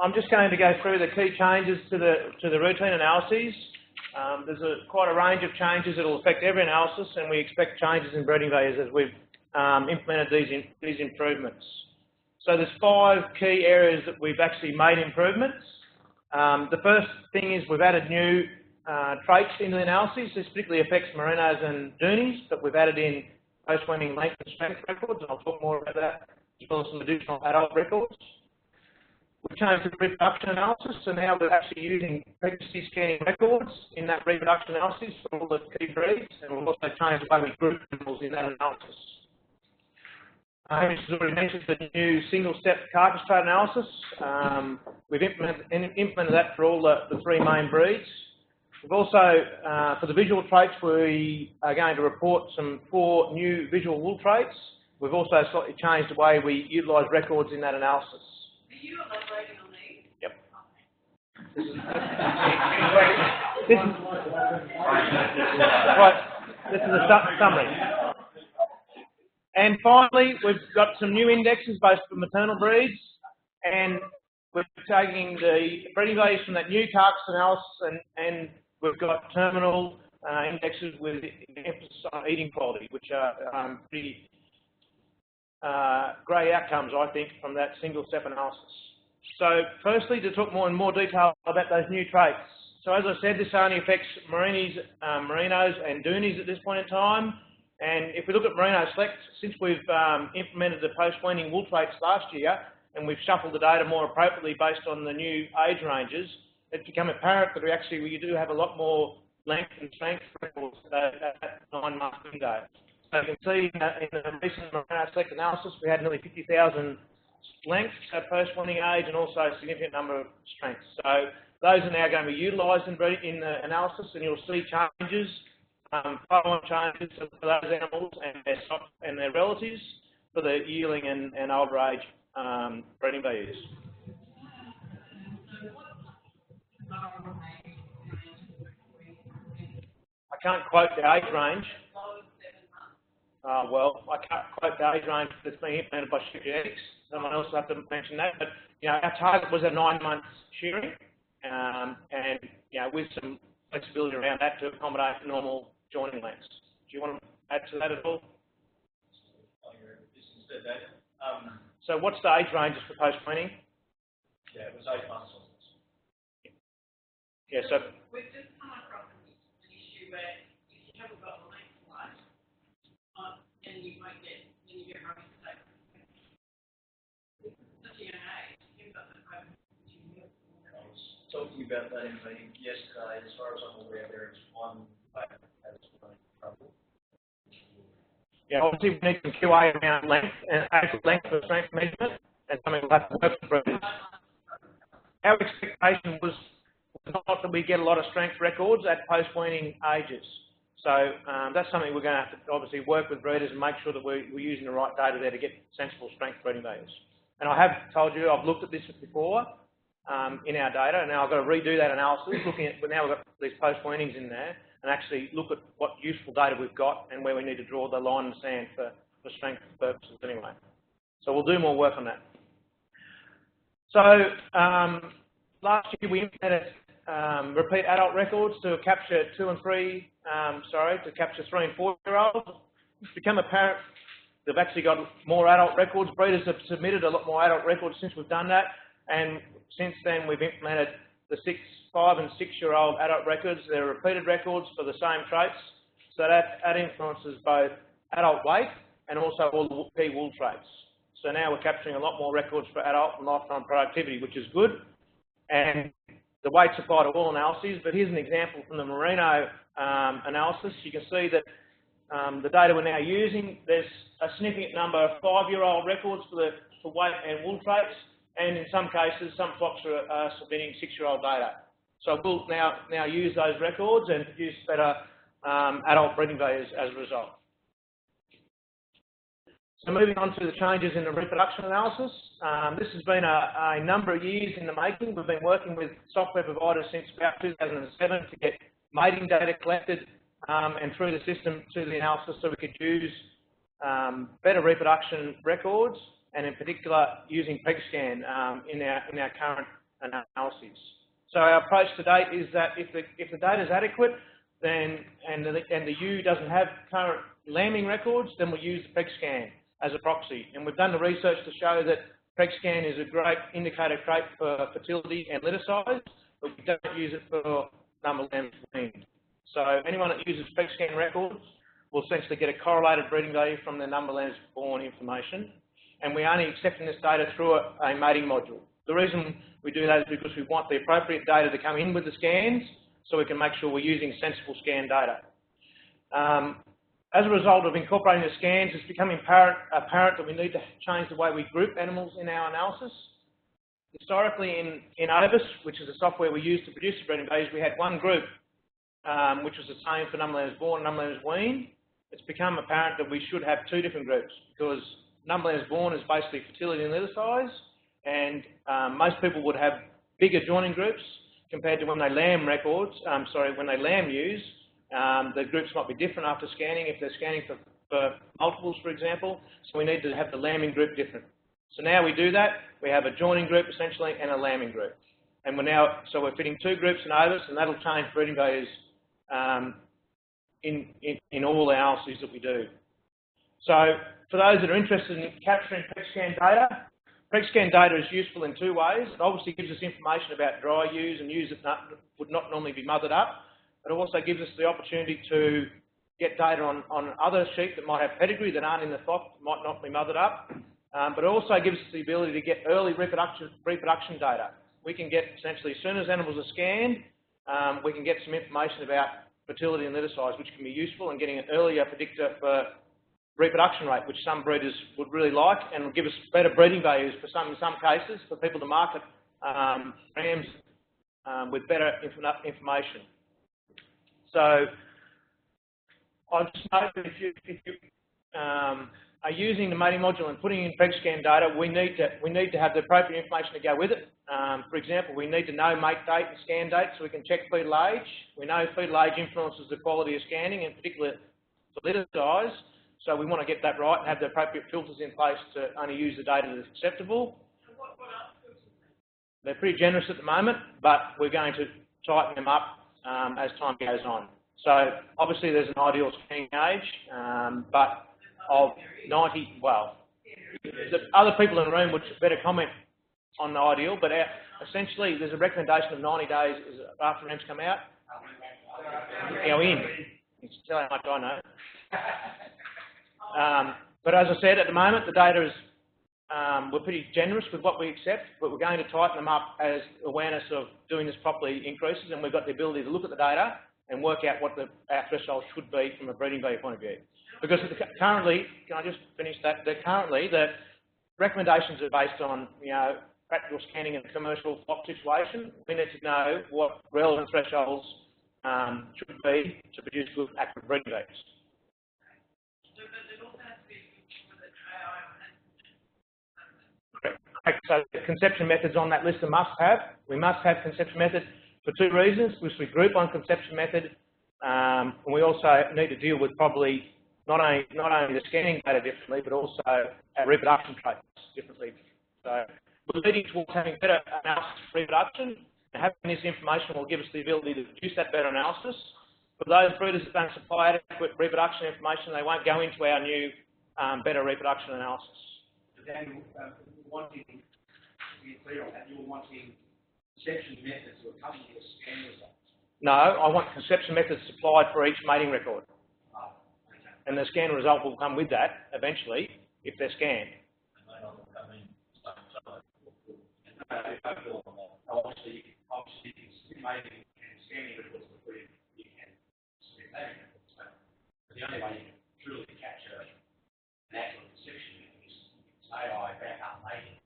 I'm just going to go through the key changes to the routine analyses. There's quite a range of changes that will affect every analysis, and we expect changes in breeding values as we've implemented these improvements. So there's 5 key areas that we've actually made improvements. The first thing is we've added new traits into the analyses. This particularly affects merinos and doonies, but we've added in post-weaning length and strength records, and I'll talk more about that, as well as some additional adult records. We've changed the reproduction analysis, so now we're actually using pregnancy scanning records in that reproduction analysis for all the key breeds, and we've also changed the way we group animals in that analysis. Hamish has already mentioned the new single-step carcass trait analysis. We've implemented that for all the 3 main breeds. We've also, for the visual traits, we are going to report some 4 new visual wool traits. We've also slightly changed the way we utilise records in that analysis. Are you elaborating on these? Yep. This is a summary. And finally, we've got some new indexes based for maternal breeds, and we're taking the breeding values from that new carcass analysis, and we've got terminal indexes with emphasis on eating quality, which are pretty great outcomes, I think, from that single-step analysis. So, firstly, to talk more in more detail about those new traits. So, as I said, this only affects merinos and doonies at this point in time. And if we look at merino select, since we've implemented the post-weaning wool traits last year, and we've shuffled the data more appropriately based on the new age ranges, it's become apparent that we do have a lot more length and strength records at that 9-month window. So you can see in the recent merino select analysis, we had nearly 50,000 lengths at post-weaning age, and also a significant number of strengths. So those are now going to be utilised in the analysis, and you'll see changes, follow-on changes for those animals and their relatives for the yearling and older age breeding values. I can't quote the age range. Well, I can't quote the age range that's being implemented by Sheep Genetics. Someone else will have to mention that. But our target was a 9-month shearing, and with some flexibility around that to accommodate normal joining lengths. Do you want to add to that at all? So what's the age ranges for post-weaning? Yeah, it was 8 months. Yeah, so we've just come across an issue where if you haven't got a length flight, then you won't get running state. Such a young age, you've got the I was talking about that in the meeting yesterday. As far as I'm aware, there is one that has running trouble. Yeah, obviously we need some QA around length and actual length for strength measurement, and something we'll have to work with breeders. Our expectation was not that we get a lot of strength records at post-weaning ages. So that's something we're going to have to obviously work with breeders and make sure that we're using the right data there to get sensible strength breeding values. And I have told you, I've looked at this before in our data, and now I've got to redo that analysis, now we've got these post-weanings in there, and actually look at what useful data we've got and where we need to draw the line in the sand for strength purposes anyway. So we'll do more work on that. So last year we implemented repeat adult records to capture 3 and 4-year-olds. It's become apparent they've actually got more adult records. Breeders have submitted a lot more adult records since we've done that, and since then we've implemented the 5 and 6-year-old adult records. They're repeated records for the same traits, so that influences both adult weight and also all the key wool traits. So now we're capturing a lot more records for adult and lifetime productivity, which is good. And the weights apply to all analyses, but here's an example from the merino analysis. You can see that the data we're now using, there's a significant number of 5-year-old records for weight and wool traits, and in some cases, some flocks are submitting 6-year-old data. So we'll now use those records and produce better adult breeding values as a result. So moving on to the changes in the reproduction analysis. This has been a number of years in the making. We've been working with software providers since about 2007 to get mating data collected and through the system to the analysis so we could use better reproduction records, and in particular using PegScan in our current analyses. So our approach to date is that if the data is adequate, then and the U doesn't have current lambing records, then we'll use the PregScan as a proxy. And we've done the research to show that PregScan is a great indicator trait for fertility and litter size, but we don't use it for number of lambs weaned. So anyone that uses PregScan records will essentially get a correlated breeding value from the number of lambs born information, and we're only accepting this data through a mating module. The reason we do that is because we want the appropriate data to come in with the scans, so we can make sure we're using sensible scan data. As a result of incorporating the scans, it's becoming apparent that we need to change the way we group animals in our analysis. Historically, in AGBU, which is the software we use to produce the breeding values, we had one group, which was the same for number of lambs born and number of lambs weaned. It's become apparent that we should have two different groups, because number of lambs born is basically fertility and litter size, and most people would have bigger joining groups compared to when they lamb records, when they lamb ewes. The groups might be different after scanning, if they're scanning for multiples, for example, so we need to have the lambing group different. So now we do that, we have a joining group essentially and a lambing group. And we're fitting two groups in AGBU, and that'll change breeding values in all the analyses that we do. So for those that are interested in capturing PregScan data is useful in two ways. It obviously gives us information about dry ewes and ewes that would not normally be mothered up. It also gives us the opportunity to get data on other sheep that might have pedigree that aren't in the flock, might not be mothered up. But it also gives us the ability to get early reproduction data. We can get essentially, as soon as animals are scanned, we can get some information about fertility and litter size, which can be useful in getting an earlier predictor for reproduction rate, which some breeders would really like, and will give us better breeding values in some cases for people to market rams with better information. So I'll just note that if you are using the mating module and putting in PregScan data, we need to have the appropriate information to go with it. For example, we need to know mate date and scan date so we can check fetal age. We know fetal age influences the quality of scanning, in particular for litter size. So we want to get that right and have the appropriate filters in place to only use the data that's acceptable. They're pretty generous at the moment, but we're going to tighten them up as time goes on. So obviously there's an ideal scanning age, but of 90, well, the other people in the room would better comment on the ideal, but essentially there's a recommendation of 90 days after rams come out. Go in. It's telling how much I know. But as I said, at the moment the data is, we're pretty generous with what we accept, but we're going to tighten them up as awareness of doing this properly increases, and we've got the ability to look at the data and work out what our threshold should be from a breeding value point of view. Because currently, can I just finish that? Currently, the recommendations are based on, practical scanning in a commercial flock situation. We need to know what relevant thresholds should be to produce good, accurate breeding values. Correct. So the conception methods on that list are must-have. We must have conception method for two reasons, which we group on conception method, and we also need to deal with probably not only the scanning data differently, but also our reproduction traits differently. So we're leading towards having better analysis for reproduction, and having this information will give us the ability to produce that better analysis. For those breeders that don't supply adequate reproduction information, they won't go into our new better reproduction analysis. Daniel, wanting to be clear on that, you're wanting conception methods to accompany the scan results? No, I want conception methods supplied for each mating record. Oh, okay. And the scan result will come with that eventually if they're scanned. Obviously, mating and scanning records before you can submit mating records. But the only way you can truly capture an actual conception method is AI backup mating.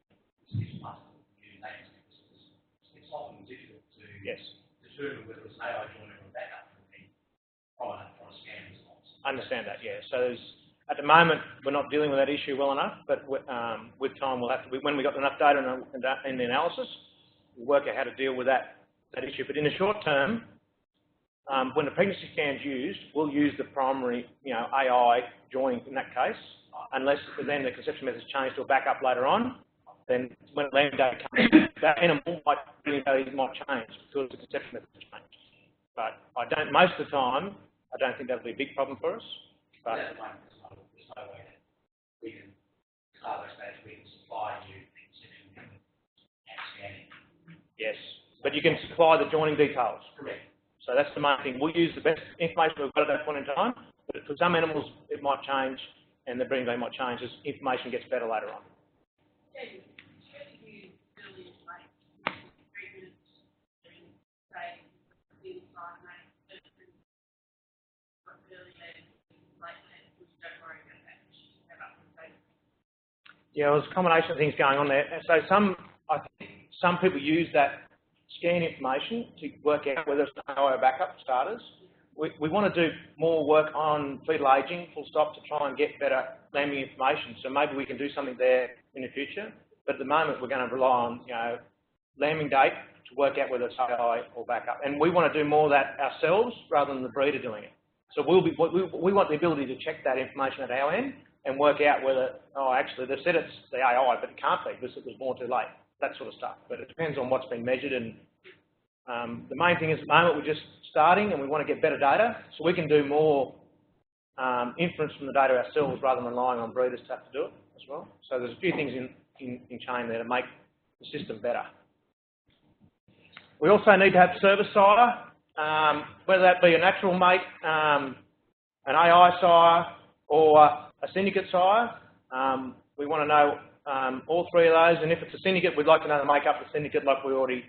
It's must use names because it's often difficult to determine whether it's an AI joiner or a backup from a scan result. I understand that, yeah. So at the moment, we're not dealing with that issue well enough, but with time, we'll have to, when we've got enough data in the analysis, we'll work out how to deal with that issue. But in the short term, when the pregnancy scan's used, we'll use the primary, AI join in that case, unless then the conception method's changed to a backup later on. then when land data comes in, that animal breeding values might change because the conception methods change. But most of the time, I don't think that'll be a big problem for us. But at the moment, there's no way that we can, we can supply you conception method and scanning. yes, but you can supply the joining details. Correct. So that's the main thing. We'll use the best information we've got at that point in time, but for some animals it might change and the breeding value might change as information gets better later on. Yeah, there's a combination of things going on there. So I think some people use that scan information to work out whether it's an AI or backup starters. We want to do more work on fetal aging, full stop, to try and get better lambing information. So maybe we can do something there in the future. But at the moment, we're going to rely on, lambing date to work out whether it's AI or backup. And we want to do more of that ourselves rather than the breeder doing it. So we want the ability to check that information at our end and work out whether, actually they've said it's the AI, but it can't be because it was born too late, that sort of stuff. But it depends on what's being measured. And the main thing is at the moment we're just starting and we want to get better data so we can do more inference from the data ourselves rather than relying on breeders to have to do it as well. So there's a few things in chain there to make the system better. We also need to have service sire, whether that be a natural mate, an AI sire, or a syndicate sire. We want to know all three of those, and if it's a syndicate, we'd like to know the makeup of the syndicate like we already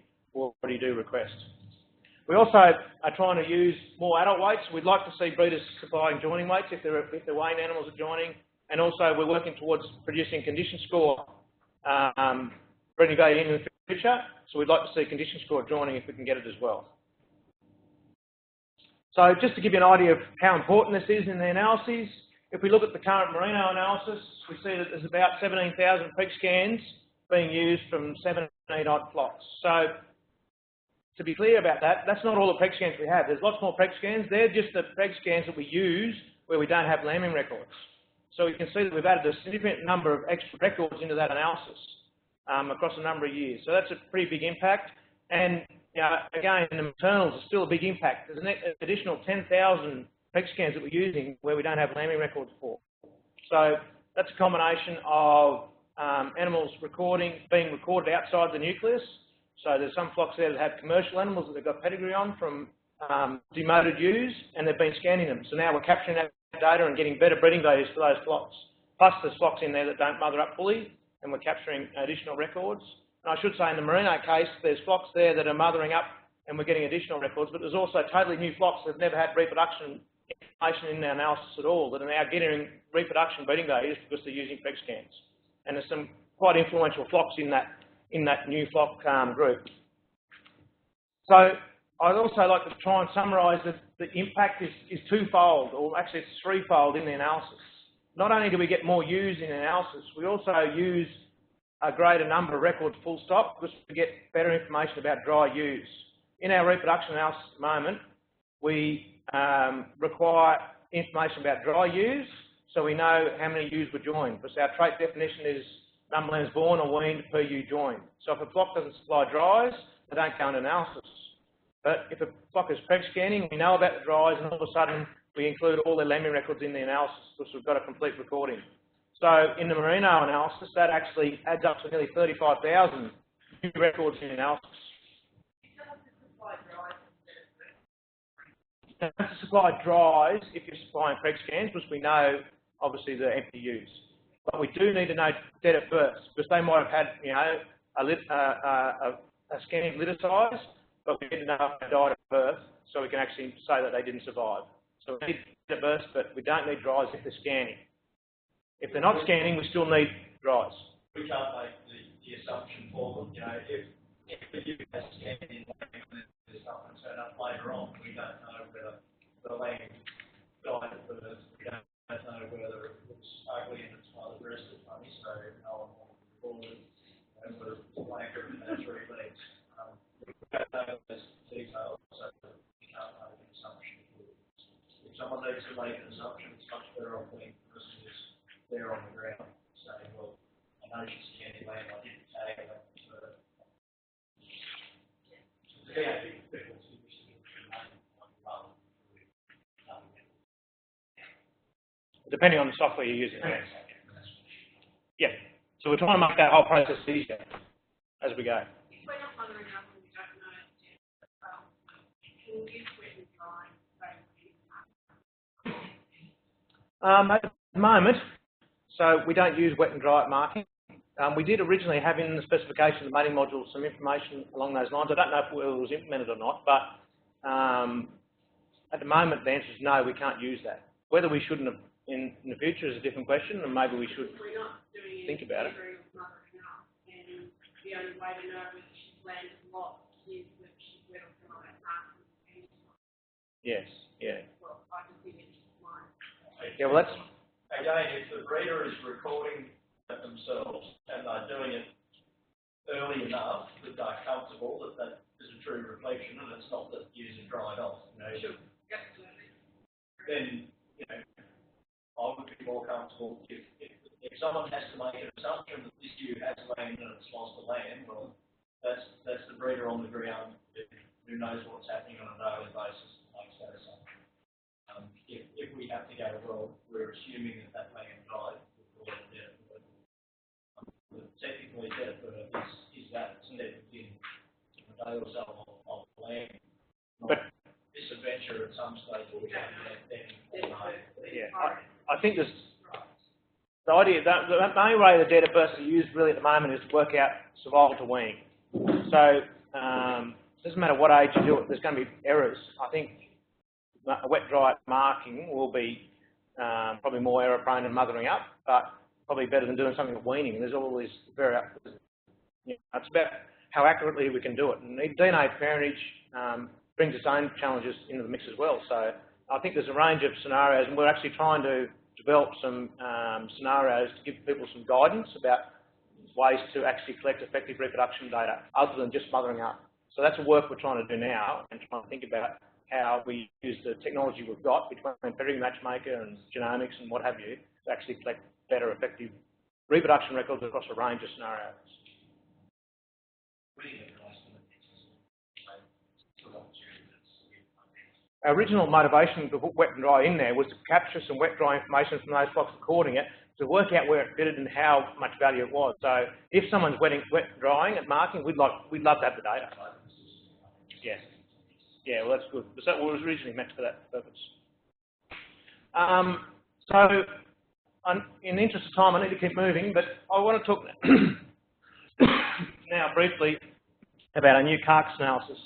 do request. We also are trying to use more adult weights. We'd like to see breeders supplying joining weights if they're weighing animals are joining, and also we're working towards producing condition score breeding value in the future. So we'd like to see condition score joining if we can get it as well. So just to give you an idea of how important this is in the analyses, if we look at the current merino analysis, we see that there's about 17,000 preg scans being used from 17 odd flocks. So to be clear about that, that's not all the preg scans we have. There's lots more preg scans. They're just the preg scans that we use where we don't have lambing records. So you can see that we've added a significant number of extra records into that analysis across a number of years. So that's a pretty big impact. And again, in the maternals, it's still a big impact. There's an additional 10,000 preg scans that we're using where we don't have lambing records for. So that's a combination of animals being recorded outside the nucleus. So there's some flocks there that have commercial animals that they've got pedigree on from demoted ewes, and they've been scanning them. So now we're capturing that data and getting better breeding values for those flocks. Plus there's flocks in there that don't mother up fully, and we're capturing additional records. And I should say in the merino case, there's flocks there that are mothering up and we're getting additional records, but there's also totally new flocks that have never had reproduction information in their analysis at all that are now getting reproduction breeding values because they're using preg scans. And there's some quite influential flocks in that new flock group. So I'd also like to try and summarise that the impact is twofold, or actually it's threefold in the analysis. Not only do we get more ewes in the analysis, we also use a greater number of records full stop because we get better information about dry ewes. In our reproduction analysis at the moment, we require information about dry ewes so we know how many ewes were joined, because our trait definition is number of lambs born or weaned per ewe joined. So if a flock doesn't supply dries, they don't go into analysis. But if a flock is preg scanning, we know about the dries, and all of a sudden we include all their lambing records in the analysis because we've got a complete recording. So in the merino analysis, that actually adds up to nearly 35,000 new records in the analysis. You have to supply dries if you're supplying preg scans, because we know obviously the empty ewes. But we do need to know data first, because they might have had a scanning litter size, but we need to know if they died at birth so we can actually say that they didn't survive. So we need data first, but we don't need dries if they're scanning. If they're not scanning, we still need dries. We can't make the assumption for them. If the ewe has scanned in there's something turn up later on, we don't know whether the lamb died at birth. We don't know whether it was ugly and its mother breasted funny, so no one wanted to record it, and whether it was blank or it had 3 legs. We don't know those details, so we can't make an assumption. If someone needs to make an assumption, it's much better off being the person who's there on the ground saying, well, I know she's scanning lamb, I didn't depending on the software you're using. Yeah. So we're trying to make that whole process easier as we go. If we're not mothering up and we don't know it, can we use wet and dry? At the moment, so we don't use wet and dry at marking. We did originally have in the specification of the mating module some information along those lines. I don't know if it was implemented or not, but at the moment the answer is no, we can't use that. Whether we shouldn't have in the future is a different question, and maybe we should think about it. And the only way to know whether she's landed a lot is whether she's wet or dry at marking. Yes, yeah. Well, I can think it's mine. Yeah, well that's... Again, if the breeder is recording it themselves and they're doing it early enough that they're comfortable that that is a true reflection and it's not that using dried off, you know, Sure. Absolutely. then, you know, I would be more comfortable if someone has to make an assumption that this ewe has land and it's lost the land, well, that's the breeder on the ground who knows what's happening on a daily basis and makes that assumption. If we have to go, well, we're assuming that land died, we'll call it dead. Technically, dead birth is that it's dead within a day or so of land. But misadventure at some stage will be yeah, I think there's the idea that the main way the data bursts are used really at the moment is to work out survival to weaning. So it doesn't matter what age you do it, there's going to be errors. I think a wet dry marking will be probably more error prone than mothering up, but probably better than doing something with weaning. There's all these it's about how accurately we can do it. And DNA parentage brings its own challenges into the mix as well. So I think there's a range of scenarios, and we're actually trying to develop some scenarios to give people some guidance about ways to actually collect effective reproduction data other than just mothering up. So that's the work we're trying to do now, and trying to think about how we use the technology we've got between pedigree matchmaker and genomics and what have you to actually collect better effective reproduction records across a range of scenarios. Our original motivation to put wet and dry in there was to capture some wet dry information from those flocks recording it to work out where it fitted and how much value it was. So if someone's wet drying at marking, we'd love to have the data. Yes. Yeah, well that's good. That was originally meant for that purpose. So in the interest of time, I need to keep moving, but I want to talk now briefly about our new carcass analysis.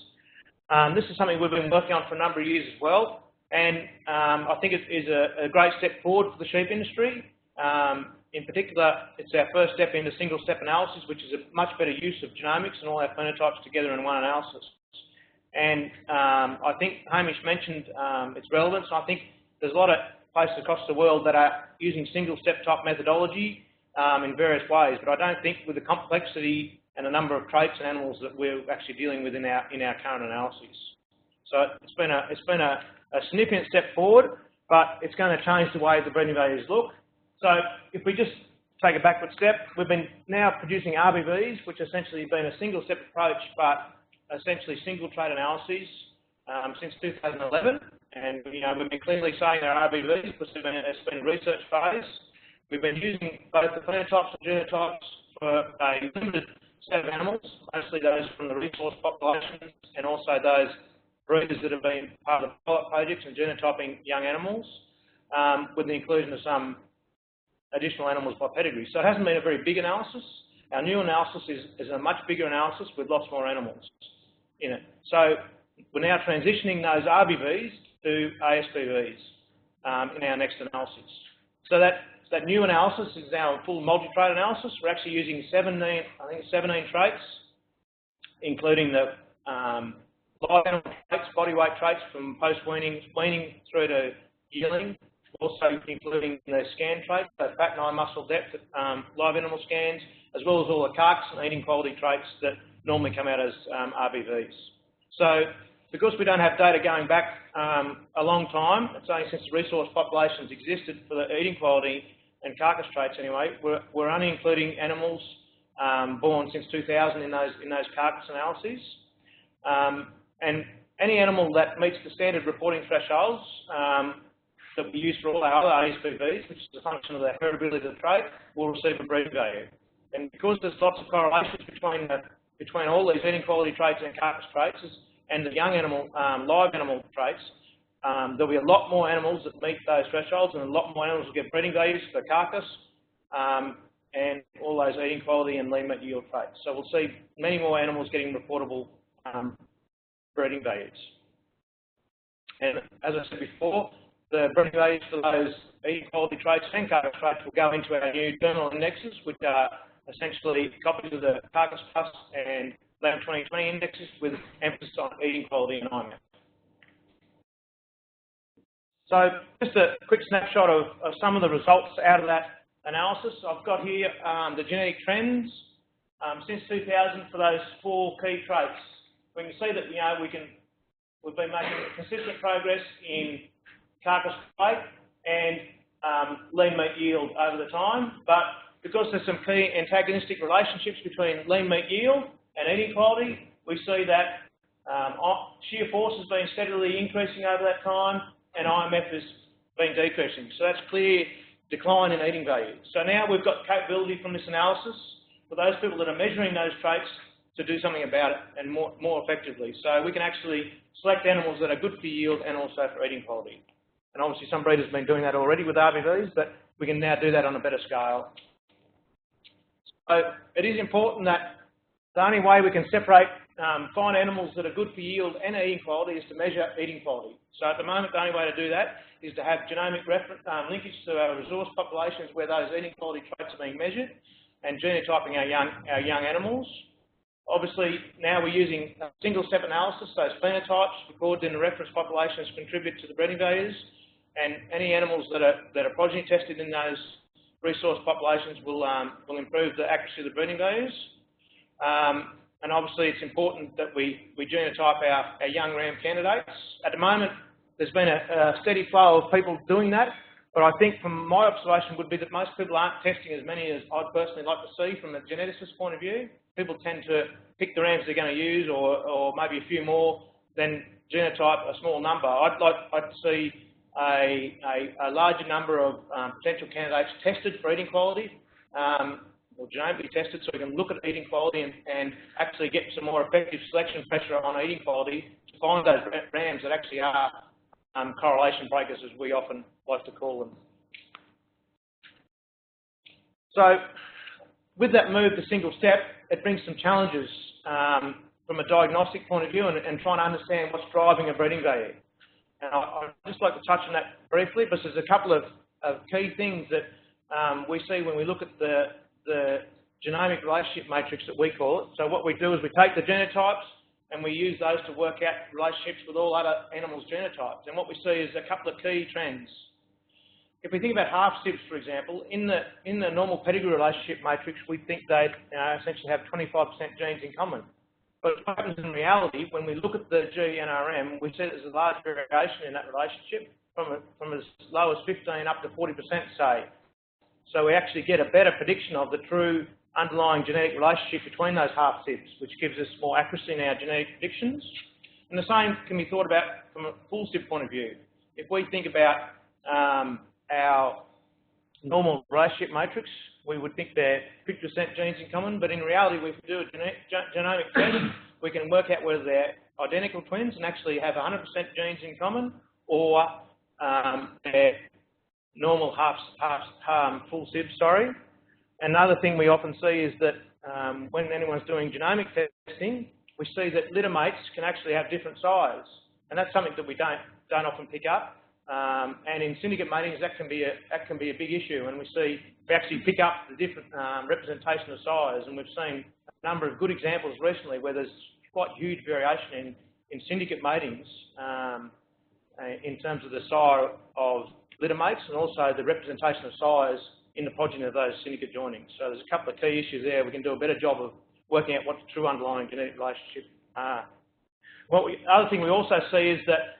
This is something we've been working on for a number of years as well, and I think it is a great step forward for the sheep industry. In particular, it's our first step into single-step analysis, which is a much better use of genomics and all our phenotypes together in one analysis. And I think Hamish mentioned its relevance. I think there's a lot of places across the world that are using single-step type methodology in various ways, but I don't think with the complexity and the number of traits and animals that we're actually dealing with in our current analyses. So it's been a significant step forward, but it's going to change the way the breeding values look. So if we just take a backward step, we've been now producing RBVs, which essentially have been a single-step approach, but essentially single trait analyses since 2011. And we've been clearly saying they're RBVs because it's been a research phase. We've been using both the phenotypes and genotypes for a limited set of animals, mostly those from the resource populations and also those breeders that have been part of the pilot projects and genotyping young animals, with the inclusion of some additional animals by pedigree. So it hasn't been a very big analysis. Our new analysis is a much bigger analysis with lots more animals in it. So we're now transitioning those RBVs to ASBVs in our next analysis. So that new analysis is now a full multi-trait analysis. We're actually using 17 traits, including the live animal traits, body weight traits from post-weaning, weaning through to yearling, also including the scan traits, so fat and eye muscle depth, live animal scans, as well as all the carcass and eating quality traits that normally come out as RBVs. So because we don't have data going back a long time, it's only since the resource populations existed for the eating quality and carcass traits anyway, we're only including animals born since 2000 in those carcass analyses. And any animal that meets the standard reporting thresholds that we use for all our other AGBUs, which is a function of the heritability of the trait, will receive a breeding value. And because there's lots of correlations between all these eating quality traits and carcass traits and the young animal, live animal traits, there'll be a lot more animals that meet those thresholds, and a lot more animals will get breeding values for carcass and all those eating quality and lean meat yield traits. So we'll see many more animals getting reportable breeding values. And as I said before, the breeding values for those eating quality traits and carcass traits will go into our new terminal indexes, which are essentially copies of the Carcass Plus and Lamb 2020 indexes with emphasis on eating quality and IMAP. So just a quick snapshot of some of the results out of that analysis. I've got here the genetic trends since 2000 for those 4 key traits. We can see that we've been making consistent progress in carcass weight and lean meat yield over the time, but because there's some key antagonistic relationships between lean meat yield and eating quality, we see that shear force has been steadily increasing over that time, and IMF has been decreasing. So that's clear decline in eating value. So now we've got capability from this analysis for those people that are measuring those traits to do something about it and more effectively. So we can actually select animals that are good for yield and also for eating quality. And obviously some breeders have been doing that already with RBVs, but we can now do that on a better scale. So it is important that the only way we can separate find animals that are good for yield and eating quality is to measure eating quality. So at the moment, the only way to do that is to have genomic linkage to our resource populations where those eating quality traits are being measured and genotyping our young animals. Obviously, now we're using single-step analysis. Those phenotypes recorded in the reference populations contribute to the breeding values, and any animals that are progeny tested in those resource populations will improve the accuracy of the breeding values. And obviously it's important that we genotype our young ram candidates. At the moment, there's been a steady flow of people doing that, but I think from my observation would be that most people aren't testing as many as I'd personally like to see from a geneticist point of view. People tend to pick the rams they're going to use or maybe a few more, then genotype a small number. I'd like to see a larger number of potential candidates tested for eating quality, or genomically tested, so we can look at eating quality and actually get some more effective selection pressure on eating quality to find those rams that actually are correlation breakers, as we often like to call them. So with that move to single step, it brings some challenges from a diagnostic point of view and trying to understand what's driving a breeding value. And I'd just like to touch on that briefly, because there's a couple of key things that we see when we look at the genomic relationship matrix that we call it. So what we do is we take the genotypes and we use those to work out relationships with all other animals' genotypes. And what we see is a couple of key trends. If we think about half sibs, for example, in the normal pedigree relationship matrix, we think they essentially have 25% genes in common. But what happens in reality, when we look at the GNRM, we see there's a large variation in that relationship from as low as 15 up to 40%, say. So we actually get a better prediction of the true underlying genetic relationship between those half sibs, which gives us more accuracy in our genetic predictions. And the same can be thought about from a full sib point of view. If we think about our normal relationship matrix, we would think they're 50% genes in common, but in reality, if we do a genomic test, we can work out whether they're identical twins and actually have 100% genes in common, or they're normal full sibs, sorry. Another thing we often see is that when anyone's doing genomic testing, we see that litter mates can actually have different size, and that's something that we don't often pick up. And in syndicate matings, that can be a big issue, and we actually pick up the different representation of size, and we've seen a number of good examples recently where there's quite huge variation in syndicate matings in terms of the size of litter mates and also the representation of size in the progeny of those syndicate joinings. So there's a couple of key issues there. We can do a better job of working out what the true underlying genetic relationship are. Other thing we also see is that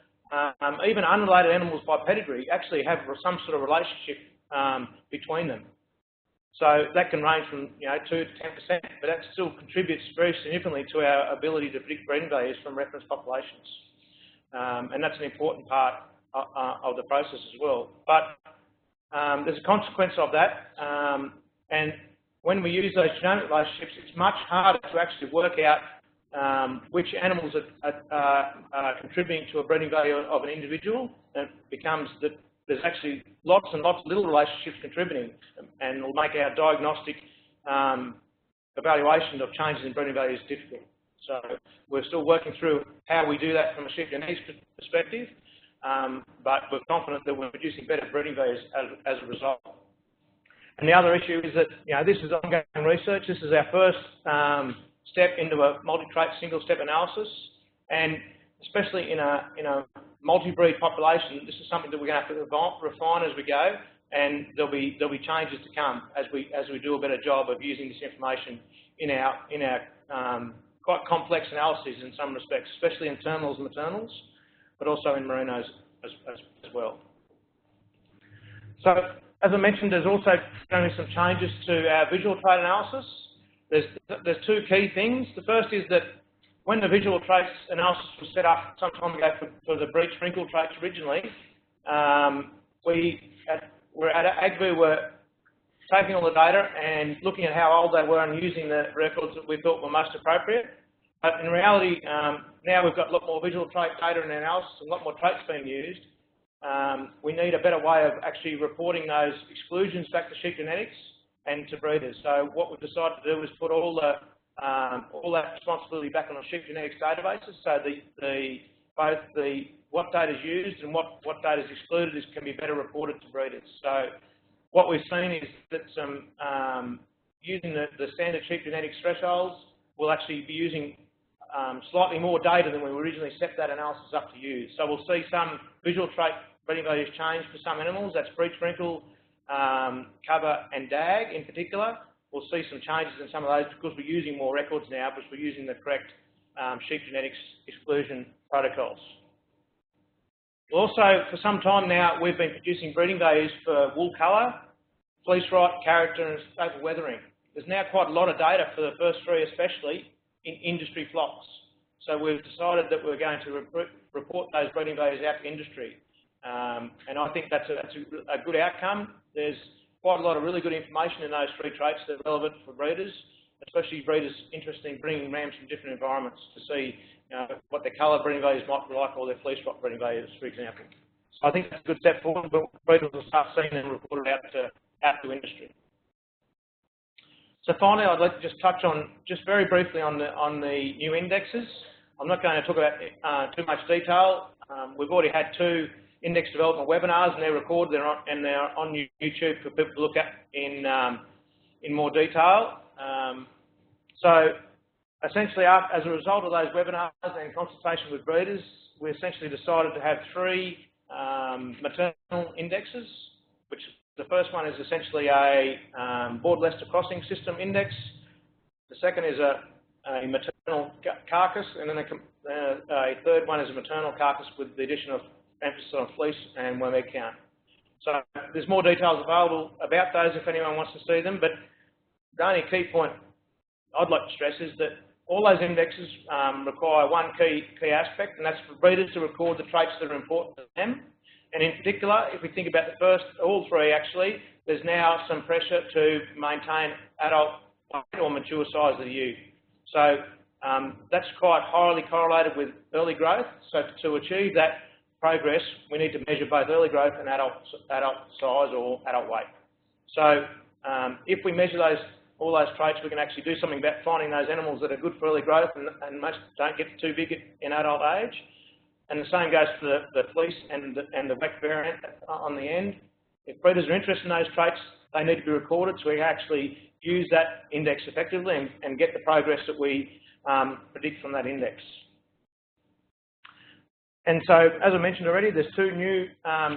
even unrelated animals by pedigree actually have some sort of relationship between them. So that can range from 2 to 10%, but that still contributes very significantly to our ability to predict breeding values from reference populations. And that's an important part of the process as well. But there's a consequence of that, and when we use those genomic relationships, it's much harder to actually work out which animals are contributing to a breeding value of an individual. It becomes that there's actually lots and lots of little relationships contributing, and will make our diagnostic evaluation of changes in breeding values difficult. So we're still working through how we do that from a sheep genetics perspective, but we're confident that we're producing better breeding values as a result. And the other issue is that, you know, this is ongoing research. This is our first step into a multi-trait single-step analysis, and especially in a multi-breed population, this is something that we're going to have to refine as we go, and there'll be changes to come as we do a better job of using this information in our quite complex analyses in some respects, especially in terminals and maternals, but also in merinos as well. So, as I mentioned, there's also going to be some changes to our visual trait analysis. There's two key things. The first is that when the visual traits analysis was set up some time ago for the breech sprinkle traits originally, we're at AGBU were taking all the data and looking at how old they were and using the records that we thought were most appropriate. But in reality, now we've got a lot more visual trait data and analysis, and a lot more traits being used. We need a better way of actually reporting those exclusions back to sheep genetics and to breeders. So what we've decided to do is put all that responsibility back on the sheep genetics databases, so both what data is used and what data is excluded can be better reported to breeders. So what we've seen is that using the standard sheep genetics thresholds, we'll actually be using slightly more data than we originally set that analysis up to use. So we'll see some visual trait breeding values change for some animals. That's breech sprinkle, cover and dag in particular. We'll see some changes in some of those because we're using more records now, because we're using the correct sheep genetics exclusion protocols. Also, for some time now, we've been producing breeding values for wool colour, fleece rot, character and staple weathering. There's now quite a lot of data for the first three, especially in industry flocks. So we've decided that we're going to report those breeding values out to industry. And I think that's a good outcome. There's quite a lot of really good information in those three traits that are relevant for breeders, especially breeders interested in bringing rams from different environments to see what their colour breeding values might be like, or their fleece rot breeding values, for example. So I think that's a good step forward, but breeders will start seeing them reported out to industry. So finally, I'd like to just touch on, just very briefly, on the new indexes. I'm not going to talk about too much detail. We've already had 2 index development webinars, and they're recorded, and they're on YouTube for people to look at in more detail. So essentially, as a result of those webinars and consultation with breeders, we essentially decided to have 3 maternal indexes, which the first one is essentially a Board-Lester crossing system index. The second is a maternal carcass, and then a third one is a maternal carcass with the addition of emphasis on fleece and worm egg count. So there's more details available about those if anyone wants to see them, but the only key point I'd like to stress is that all those indexes require one key aspect, and that's for breeders to record the traits that are important to them. And in particular, if we think about all 3 actually, there's now some pressure to maintain adult or mature size of the ewe. So that's quite highly correlated with early growth. So to achieve that progress, we need to measure both early growth and adult size or adult weight. So if we measure all those traits, we can actually do something about finding those animals that are good for early growth and most don't get too big in adult age. And the same goes for the fleece and the wet variant on the end. If breeders are interested in those traits, they need to be recorded so we actually use that index effectively and get the progress that we predict from that index. And so, as I mentioned already, there's 2 new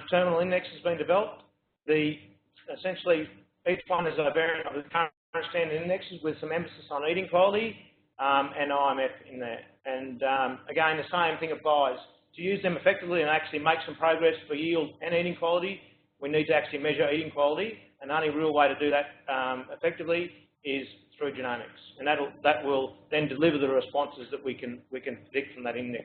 terminal indexes being developed. Essentially, each one is a variant of the current standard indexes with some emphasis on eating quality and IMF in there. And again, the same thing applies. To use them effectively and actually make some progress for yield and eating quality, we need to actually measure eating quality, and the only real way to do that effectively is through genomics. And that will then deliver the responses that we can predict from that index.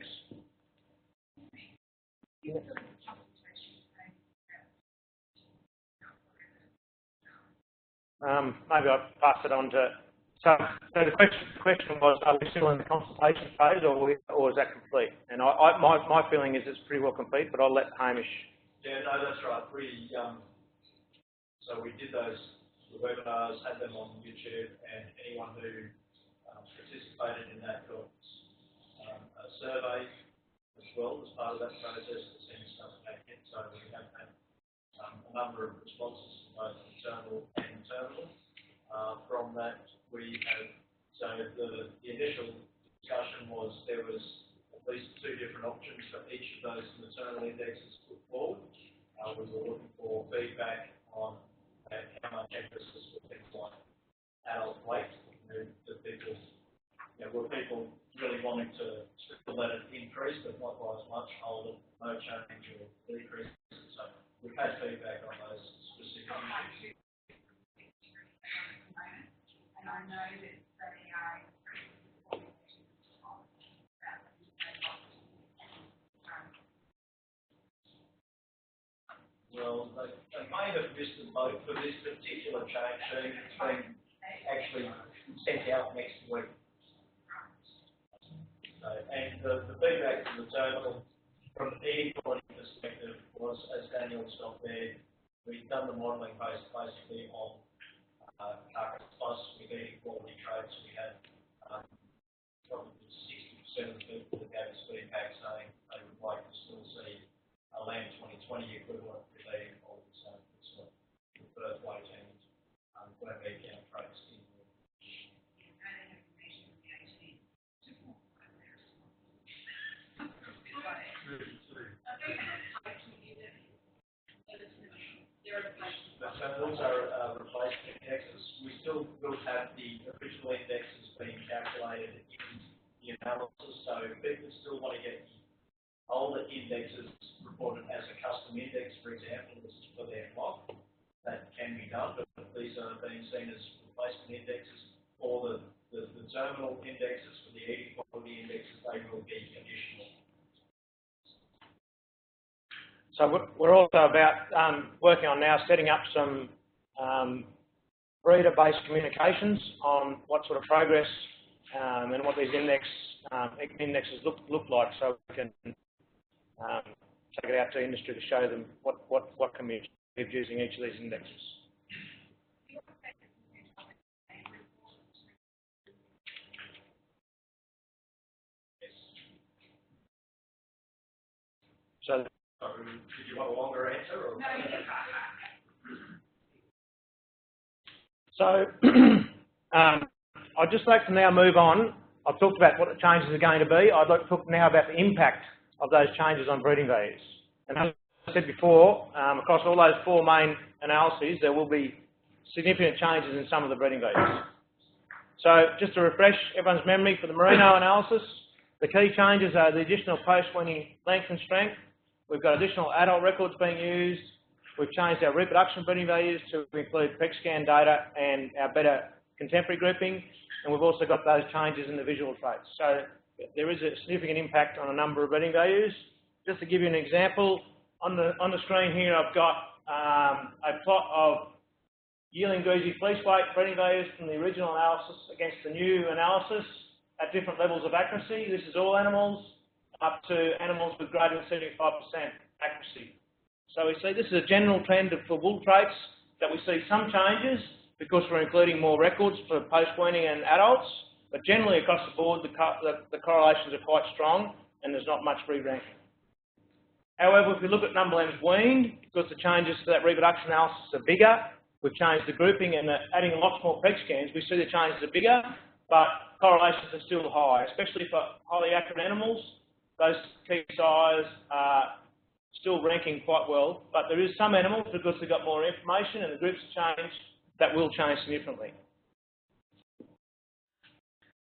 maybe I'll pass it on to. So the question was, are we still in the consultation phase, or is that complete? And my feeling is it's pretty well complete, but I'll let Hamish. Yeah, no, that's right. So we did those webinars, had them on YouTube, and anyone who participated in that got a survey as well as part of that process that sends stuff back in. So we have had a number of responses, both internal and terminal. From that, we have, so the initial discussion was there was at least 2 different options for each of those maternal indexes put forward. We were looking for feedback on how much emphasis for things like adult weight, the people, were people really wanting to still let it increase, but not by as much, hold it, no change or decrease. So we've had feedback on those specific issues. And I know that they are well, they may have missed the boat for this particular change sheet. It's been actually sent out next week. So, and the feedback from the terminal, from the eating quality perspective, was, as Daniel stopped there, we've done the modelling based basically on carcass plus with eating quality traits. We had probably 60% of the people that gave us feedback saying they would like to still see a land 2020 equivalent with eating quality. So it's the birth weight and whatever count traits in there. The terminals are replacement indexes. We still will have the original indexes being calculated in the analysis, so people still want to get the older indexes reported as a custom index, for example, this is for their flock. That can be done, but these are being seen as replacement indexes. Or the terminal indexes for the eating quality indexes, they will be additional. So we're also about working on now setting up some breeder-based communications on what sort of progress and what these indexes look like, so we can take it out to industry to show them what can be achieved using each of these indexes. So, did you want a longer answer? Or? No, so I'd just like to now move on. I've talked about what the changes are going to be. I'd like to talk now about the impact of those changes on breeding values. And as I said before, across all those 4 main analyses, there will be significant changes in some of the breeding values. So just to refresh everyone's memory for the merino analysis, the key changes are the additional post-weaning length and strength. We've got additional adult records being used. We've changed our reproduction breeding values to include PEC scan data and our better contemporary grouping. And we've also got those changes in the visual traits. So there is a significant impact on a number of breeding values. Just to give you an example, on the screen here I've got a plot of yearling greasy fleece weight breeding values from the original analysis against the new analysis at different levels of accuracy. This is all animals up to animals with greater than 75% accuracy. So we see this is a general trend for wool traits that we see some changes because we're including more records for post-weaning and adults, but generally across the board the correlations are quite strong and there's not much re-ranking. However, if we look at number lambs weaned, because the changes to that reproduction analysis are bigger, we've changed the grouping and adding lots more PEC scans, we see the changes are bigger, but correlations are still high, especially for highly accurate animals. Those key size are still ranking quite well, but there is some animals, because they've got more information and the groups have changed, that will change significantly.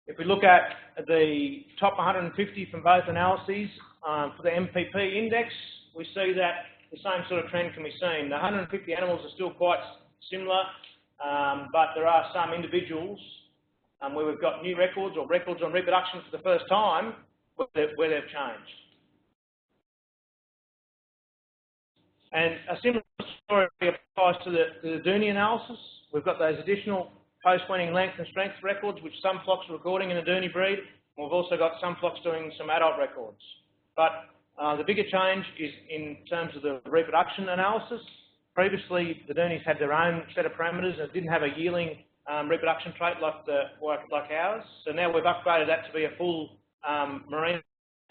If we look at the top 150 from both analyses for the MPP index, we see that the same sort of trend can be seen. The 150 animals are still quite similar, but there are some individuals where we've got new records or records on reproduction for the first time where they've changed. And a similar story applies to the Dooney analysis. we've got those additional post-weaning length and strength records, which some flocks are recording in the Dooney breed. And we've also got some flocks doing some adult records. But the bigger change is in terms of the reproduction analysis. Previously, the Dooneys had their own set of parameters and didn't have a yearling reproduction trait like ours. So now we've upgraded that to be a full merino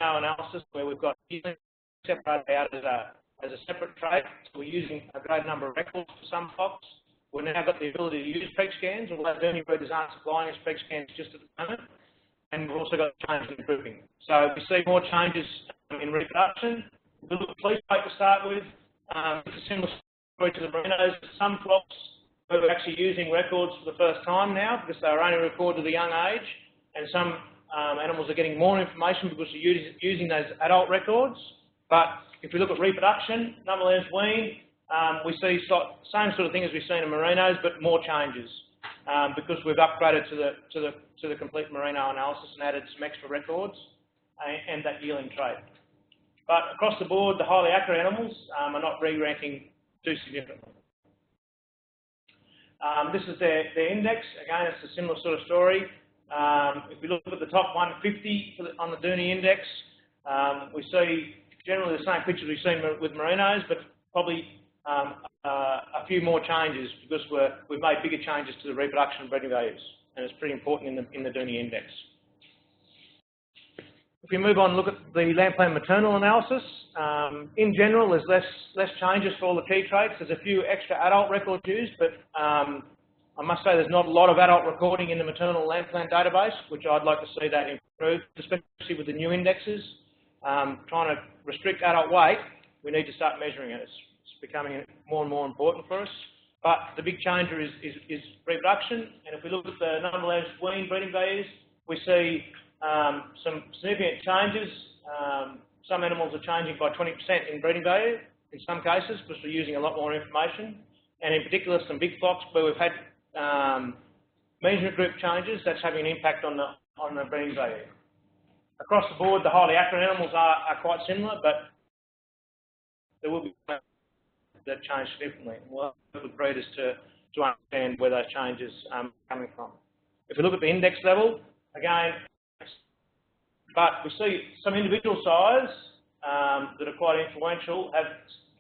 analysis where we've got yearling separated out as a separate trait. So we're using a great number of records for some flocks. We've now got the ability to use preg scans, although Dooney breeders aren't supplying us preg scans just at the moment. And we've also got changes in grouping. So we see more changes in reproduction. We look at fleece weight to start with. It's a similar story to the merinos. Some flocks we're actually using records for the first time now because they were only recorded at a young age, and some animals are getting more information because they're using those adult records. But if we look at reproduction, number length wean, we see same sort of thing as we've seen in merinos, but more changes because we've upgraded to the complete merino analysis and added some extra records and that yearling trait. But across the board, the highly accurate animals are not re-ranking too significantly. This is their index. Again, it's a similar sort of story. If we look at the top 150 on the Dooney index, we see generally the same picture we've seen with merinos, but probably a few more changes because we've made bigger changes to the reproduction and breeding values, and it's pretty important in the Dooney index. If we move on and look at the land plan maternal analysis, in general there's less changes for all the key traits. There's a few extra adult records used, but I must say there's not a lot of adult recording in the maternal land plan database, which I'd like to see that improve, especially with the new indexes. Trying to restrict adult weight, we need to start measuring it. It's becoming more and more important for us. But the big changer is reproduction, and if we look at the number of wean breeding values, we see some significant changes. Some animals are changing by 20% in breeding value in some cases because we're using a lot more information, and in particular some big flocks where we've had measurement group changes, that's having an impact on the breeding value. Across the board, the highly accurate animals are quite similar, but there will be that change significantly. We'll work with breeders to understand where those changes are coming from. If we look at the index level, again, but we see some individual size that are quite influential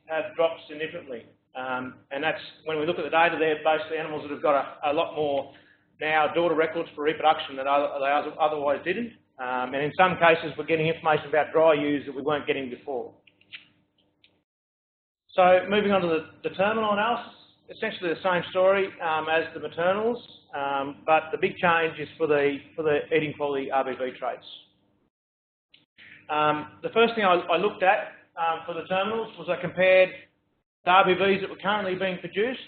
have dropped significantly. And that's when we look at the data, they're basically animals that have got a lot more now daughter records for reproduction than they otherwise didn't. And in some cases, we're getting information about dry ewes that we weren't getting before. So moving on to the terminal analysis, essentially the same story as the maternals, but the big change is for the eating quality RBV traits. The first thing I looked at for the terminals was I compared the RBVs that were currently being produced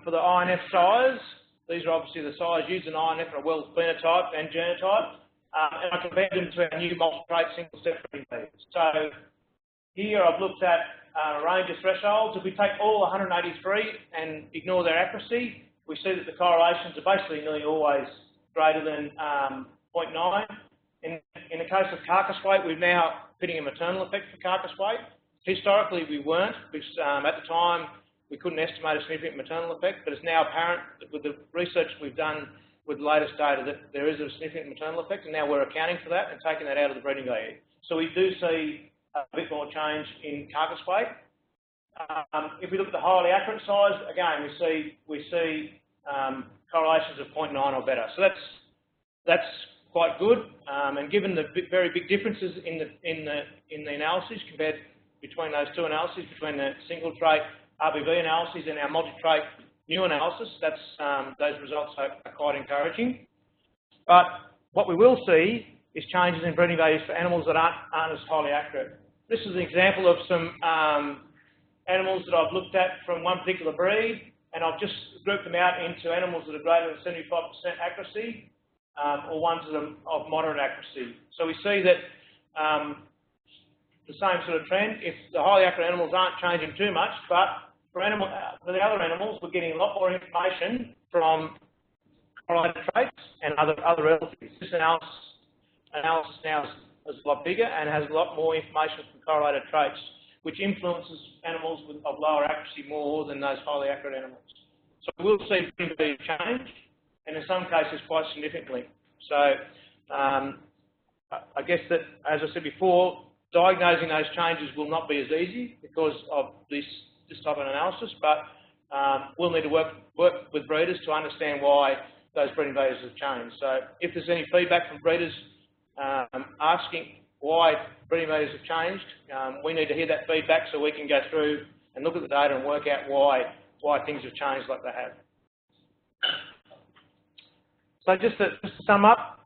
for the INF size. These are obviously the size used in INF are well phenotype and genotype. And I compared them to our new multi-trait single-step breeding values. So here I've looked at a range of thresholds. If we take all 183 and ignore their accuracy, we see that the correlations are basically nearly always greater than 0.9. In the case of carcass weight, we're now fitting a maternal effect for carcass weight. Historically, we weren't, because at the time we couldn't estimate a significant maternal effect, but it's now apparent that with the research we've done with the latest data that there is a significant maternal effect, and now we're accounting for that and taking that out of the breeding value. So we do see a bit more change in carcass weight. If we look at the highly accurate size, again, we see correlations of 0.9 or better. So that's quite good. And given the very big differences in the analyses compared between those two analyses, between the single trait RBV analyses and our multi-trait new analysis, those results are quite encouraging. But what we will see is changes in breeding values for animals that aren't as highly accurate. This is an example of some animals that I've looked at from one particular breed, and I've just grouped them out into animals that are greater than 75% accuracy or ones that are of moderate accuracy. So we see that the same sort of trend. If the highly accurate animals aren't changing too much, but for the other animals, we're getting a lot more information from correlated traits and other relatives. This analysis now is a lot bigger and has a lot more information from correlated traits, which influences animals of lower accuracy more than those highly accurate animals. So we'll see breeding value change, and in some cases quite significantly. So I guess that, as I said before, diagnosing those changes will not be as easy because of this type of analysis, but we'll need to work with breeders to understand why those breeding values have changed. So if there's any feedback from breeders asking why breeding values have changed, we need to hear that feedback so we can go through and look at the data and work out why things have changed like they have. So just to sum up,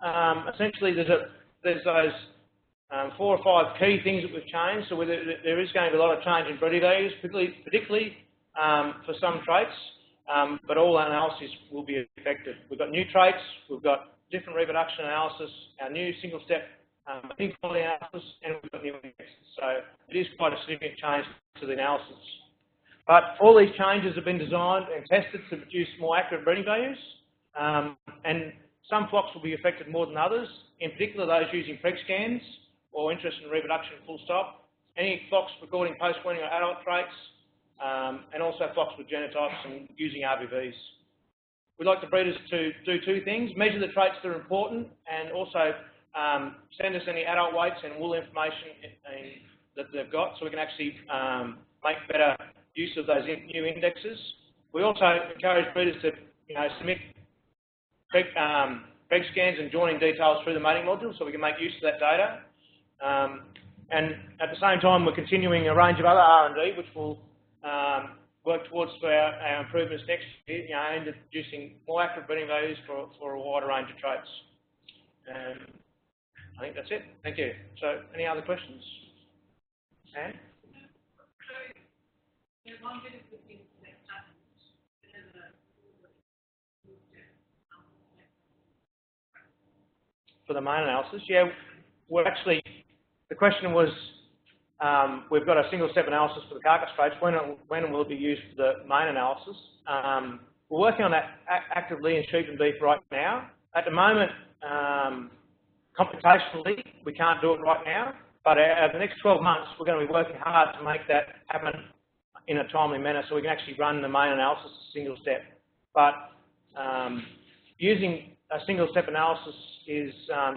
essentially there's those 4 or 5 key things that we've changed. So there is going to be a lot of change in breeding values, particularly for some traits, but all analyses will be affected. We've got new traits, we've got different reproduction analysis, our new single-step inequality analysis, and we've got new indexes. So it is quite a significant change to the analysis. But all these changes have been designed and tested to produce more accurate breeding values, and some flocks will be affected more than others, in particular those using preg scans or interest in reproduction full stop, any flocks recording post-weaning or adult traits, and also flocks with genotypes and using RBVs. We'd like the breeders to do 2 things: measure the traits that are important, and also send us any adult weights and wool information that they've got, so we can actually make better use of those new indexes. We also encourage breeders to submit preg scans and joining details through the mating module, so we can make use of that data. And at the same time, we're continuing a range of other R&D, which will work towards our improvements next year, aimed at producing more accurate breeding values for a wider range of traits. I think that's it. Thank you. So, any other questions? Anne? For the main analysis, yeah, we're actually, the question was, we've got a single-step analysis for the carcass traits. When will it be used for the main analysis? We're working on that actively in sheep and beef right now. At the moment, computationally, we can't do it right now, but over the next 12 months, we're going to be working hard to make that happen in a timely manner so we can actually run the main analysis as single-step. But using a single-step analysis is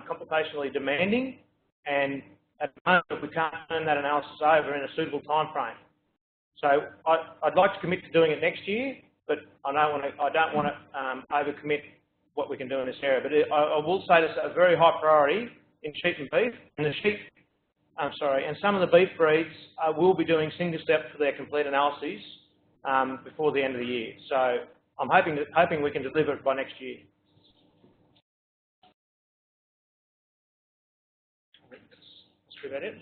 computationally demanding, and at the moment we can't turn that analysis over in a suitable time frame. So I'd like to commit to doing it next year, but I don't want to overcommit what we can do in this area. But I will say this is a very high priority in sheep and beef, and and some of the beef breeds will be doing single-step for their complete analyses before the end of the year. So I'm hoping we can deliver it by next year. I think that's about it.